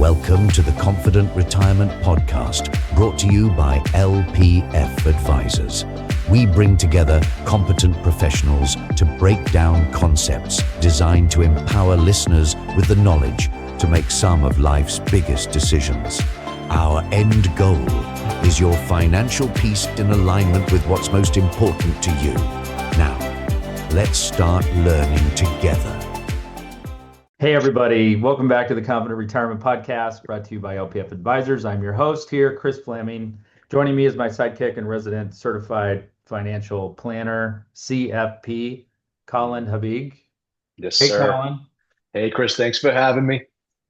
Welcome to the Confident Retirement Podcast, brought to you by LPF Advisors. We bring together competent professionals to break down concepts designed to empower listeners with the knowledge to make some of life's biggest decisions. Our end goal is your financial peace in alignment with what's most important to you. Now, let's start learning together. Hey everybody, welcome back to the Confident Retirement Podcast, brought to you by LPF Advisors. I'm your host here, Chris Fleming. Joining me is my sidekick and resident certified financial planner, CFP, Colin Habig. Yes, Hey, sir. Colin. Hey, Chris, thanks for having me.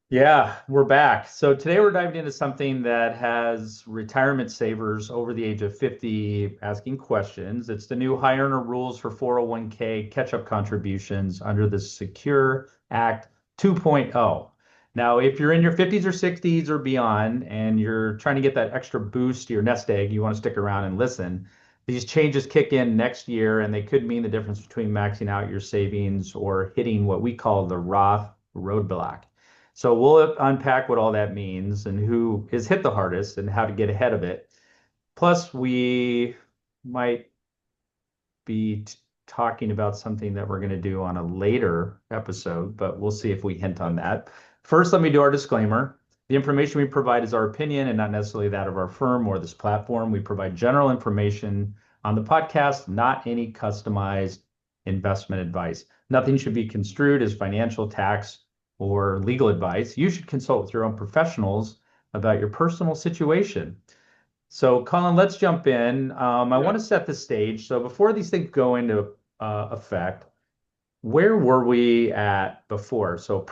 Yeah, we're back. So today we're diving into something that has retirement savers over the age of 50 asking questions. It's the new high earner rules for 401k catch-up contributions under the Secure Act 2.0. Now, if you're in your 50s or 60s or beyond and you're trying to get that extra boost to your nest egg, you want to stick around and listen. These changes kick in next year, and they could mean the difference between maxing out your savings or hitting what we call the Roth roadblock. So we'll unpack what all that means and who is hit the hardest and how to get ahead of it. Plus, we might be talking about something that we're going to do on a later episode, but we'll see if we hint on that. First, let me do our disclaimer. The information we provide is our opinion and not necessarily that of our firm or this platform. We provide general information on the podcast, not any customized investment advice. Nothing should be construed as financial, tax, or legal advice. You should consult with your own professionals about your personal situation. So, Colin, let's jump in. I want to set the stage. So before these things go into effect, where were we at before? So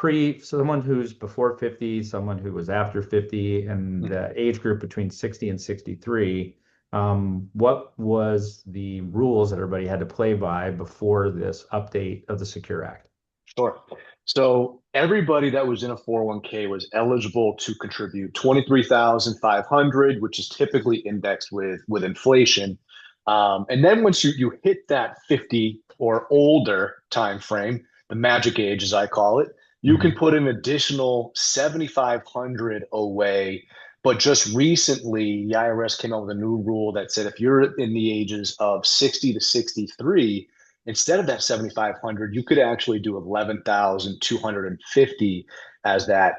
someone who's before 50, someone who was after 50, and the age group between 60 and 63, what was the rules that everybody had to play by before this update of the Secure Act? Sure. So everybody that was in a 401k was eligible to contribute 23,500, which is typically indexed with inflation. And then once you hit that 50 or older time frame, the magic age, as I call it, you can put an additional 7,500 away. But just recently, the IRS came out with a new rule that said if you're in the ages of 60 to 63, instead of that 7,500, you could actually do 11,250 as that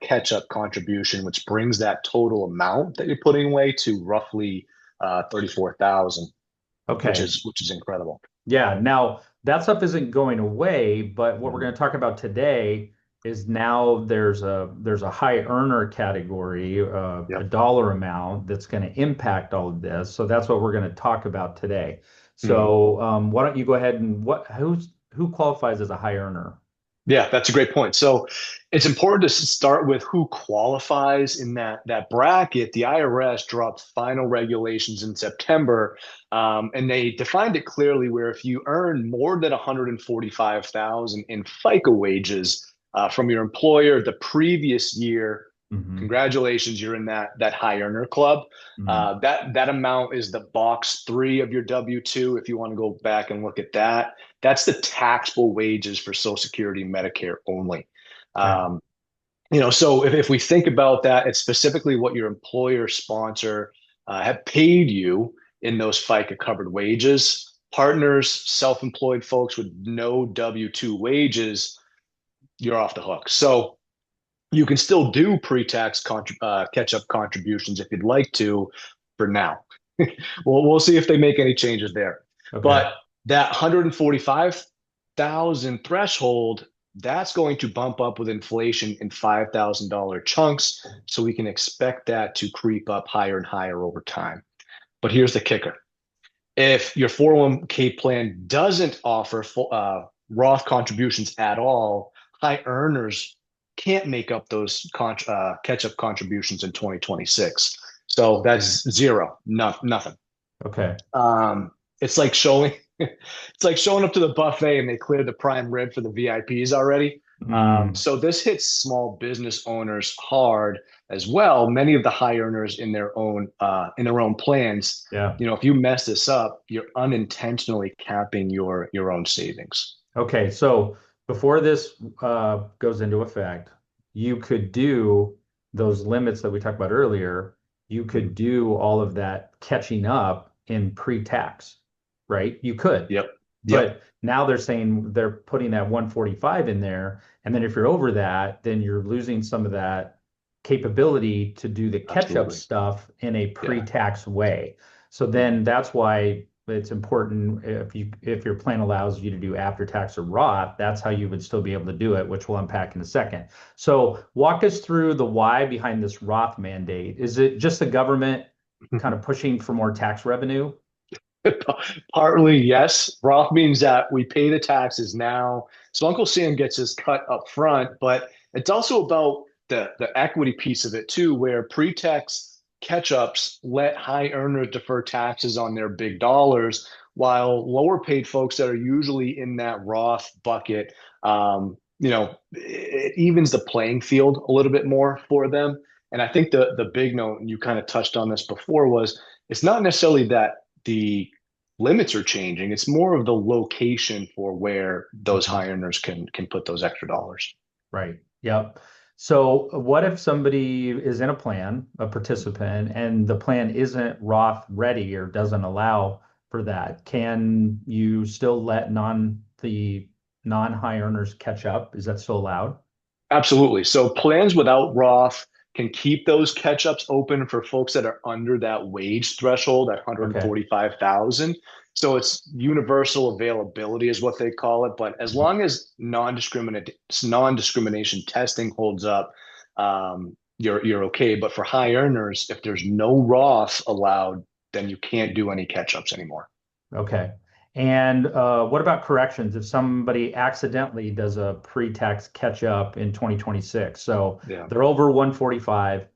catch-up contribution, which brings that total amount that you're putting away to roughly 34,000. Okay, which is incredible. Yeah. Now that stuff isn't going away, but what we're going to talk about today is now there's a high earner category, a dollar amount that's going to impact all of this. So that's what we're going to talk about today. So why don't you go ahead and who qualifies as a high earner? Yeah, that's a great point. So it's important to start with who qualifies in that bracket. The IRS dropped final regulations in September, and they defined it clearly where if you earn more than 145,000 in FICA wages from your employer the previous year, congratulations, you're in that high earner club. That amount is the box 3 of your W-2. If you want to go back and look at that, that's the taxable wages for Social Security and Medicare only. So if we think about that, it's specifically what your employer sponsor have paid you in those FICA covered wages. Partners, self-employed folks with no W-2 wages, you're off the hook. So you can still do pre-tax catch-up contributions if you'd like to for now. We'll see if they make any changes there. Okay. But that 145,000 threshold, that's going to bump up with inflation in $5,000 chunks. So we can expect that to creep up higher and higher over time. But here's the kicker. If your 401k plan doesn't offer Roth contributions at all, high earners can't make up those catch-up contributions in 2026. So that's zero, nothing. Okay. It's like showing up to the buffet and they cleared the prime rib for the VIPs already. So this hits small business owners hard as well. Many of the high earners in their own plans. Yeah. If you mess this up, you're unintentionally capping your own savings. Okay. So before this goes into effect, you could do those limits that we talked about earlier, you could do all of that catching up in pre-tax, right? You could. Yep. Yep. But now they're saying they're putting that 145 in there. And then if you're over that, then you're losing some of that capability to do the catch-up Absolutely. stuff in a Yeah. pre-tax way. So then that's why it's important if your plan allows you to do after tax or Roth, that's how you would still be able to do it, which we'll unpack in a second. So walk us through the why behind this Roth mandate. Is it just the government kind of pushing for more tax revenue? Partly, yes. Roth means that we pay the taxes now. So Uncle Sam gets his cut up front, but it's also about the equity piece of it too, where pre-tax catch-ups let high earners defer taxes on their big dollars, while lower paid folks that are usually in that Roth bucket, it evens the playing field a little bit more for them. And I think the big note, and you kind of touched on this before, was it's not necessarily that the limits are changing. It's more of the location for where those high earners can put those extra dollars. Right. Yep. So what if somebody is in a plan, a participant, and the plan isn't Roth ready or doesn't allow for that? Can you still let the non-high earners catch up? Is that still allowed? Absolutely. So plans without Roth can keep those catch-ups open for folks that are under that wage threshold at Okay. 145,000. So it's universal availability is what they call it. But as long as non-discrimination testing holds up, you're okay. But for high earners, if there's no Roth allowed, then you can't do any catch-ups anymore. Okay. And what about corrections? If somebody accidentally does a pre-tax catch up in 2026, so Yeah. they're over 145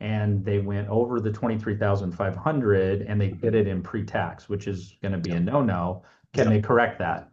and they went over the 23,500 and they did it in pre-tax, which is going to be a no-no. Can they correct that?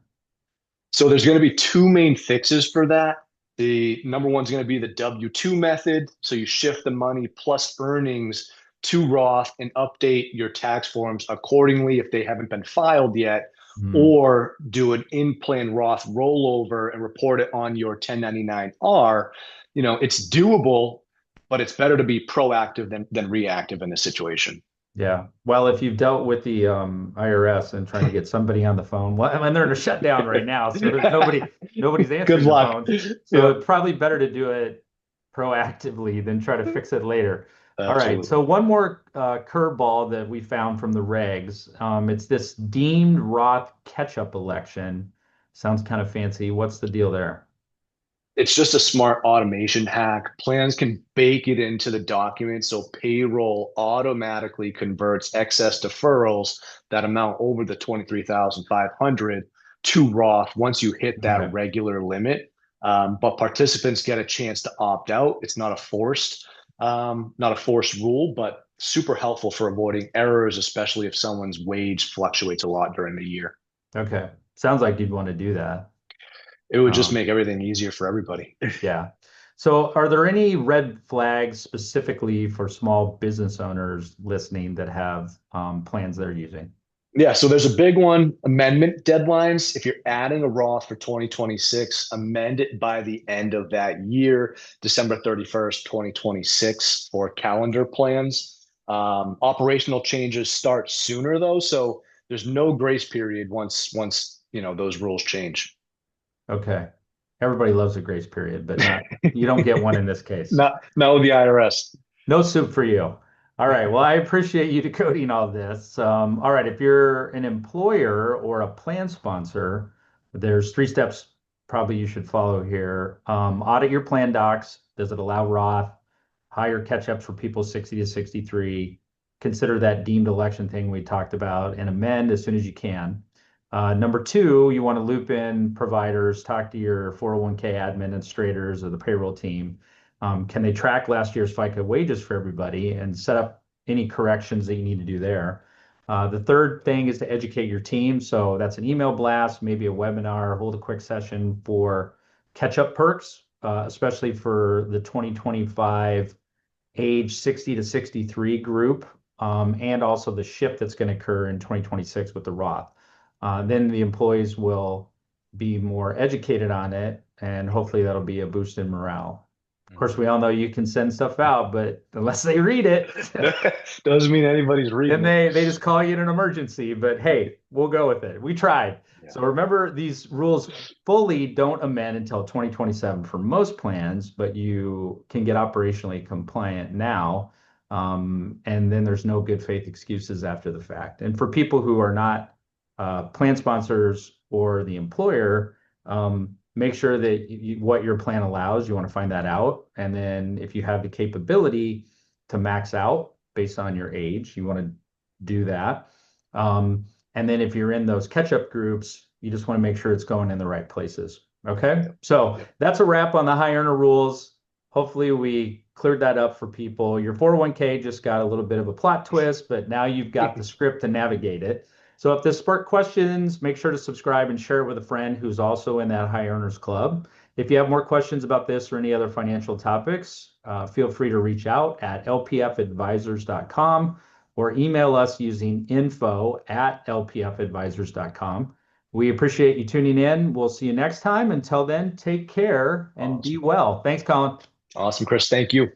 So there's going to be two main fixes for that. The number one's going to be the W-2 method. So you shift the money plus earnings to Roth and update your tax forms accordingly if they haven't been filed yet, or do an in-plan Roth rollover and report it on your 1099-R. It's doable, but it's better to be proactive than reactive in this situation. Yeah. Well, if you've dealt with the IRS and trying to get somebody on the phone, well, I mean, they're in a shutdown right now, so there's nobody's answering Good the luck. phones. So it's probably better to do it proactively than try to fix it later. All right. Absolutely. So one more curveball that we found from the regs. It's this deemed Roth catch-up election. Sounds kind of fancy. What's the deal there? It's just a smart automation hack. Plans can bake it into the document so payroll automatically converts excess deferrals that amount over the 23,500 to Roth once you hit that Okay. regular limit. But participants get a chance to opt out. It's not a forced rule, but super helpful for avoiding errors, especially if someone's wage fluctuates a lot during the year. Okay. Sounds like you'd want to do that. It would just Um, make everything easier for everybody. Yeah. So are there any red flags specifically for small business owners listening that have plans they're using? Yeah, so there's a big one, amendment deadlines. If you're adding a Roth for 2026, amend it by the end of that year, December 31st, 2026 for calendar plans. Operational changes start sooner though, so there's no grace period once those rules change. Okay. Everybody loves a grace period, but you don't get one in this case. Not with the IRS. No soup for you. All right. Well, I appreciate you decoding all this. All right. If you're an employer or a plan sponsor, there's 3 steps probably you should follow here. Audit your plan docs. Does it allow Roth? Higher catch-ups for people 60 to 63. Consider that deemed election thing we talked about and amend as soon as you can. Number 2, you want to loop in providers, talk to your 401k administrators or the payroll team. Can they track last year's FICA wages for everybody and set up any corrections that you need to do there? The third thing is to educate your team. So that's an email blast, maybe a webinar, hold a quick session for catch-up perks, especially for the 2025 age 60 to 63 group, and also the shift that's going to occur in 2026 with the Roth. Then the employees will be more educated on it, and hopefully that'll be a boost in morale. Of course, we all know you can send stuff out, but unless they read it, Doesn't mean anybody's reading then they just call you in an emergency. But hey, we'll go with it. We tried. Yeah. So remember, these rules fully don't amend until 2027 for most plans, but you can get operationally compliant now. And then there's no good faith excuses after the fact. And for people who are not plan sponsors or the employer, make sure that what your plan allows, you want to find that out. And then if you have the capability to max out based on your age, you want to do that. And then if you're in those catch-up groups, you just want to make sure it's going in the right places. Okay. So that's a wrap on the high earner rules. Hopefully we cleared that up for people. Your 401k just got a little bit of a plot twist, but now you've got the script to navigate it. So if this sparked questions, make sure to subscribe and share it with a friend who's also in that high earners club. If you have more questions about this or any other financial topics, feel free to reach out at lpfadvisors.com or email us using info@lpfadvisors.com. We appreciate you tuning in. We'll see you next time. Until then, take care and be well. Thanks, Colin. Awesome, Chris. Thank you.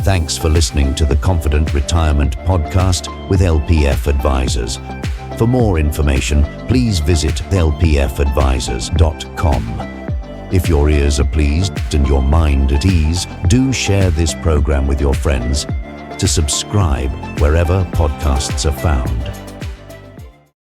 Thanks for listening to the Confident Retirement Podcast with LPF Advisors. For more information, please visit lpfadvisors.com. If your ears are pleased and your mind at ease, do share this program with your friends. To subscribe wherever podcasts are found.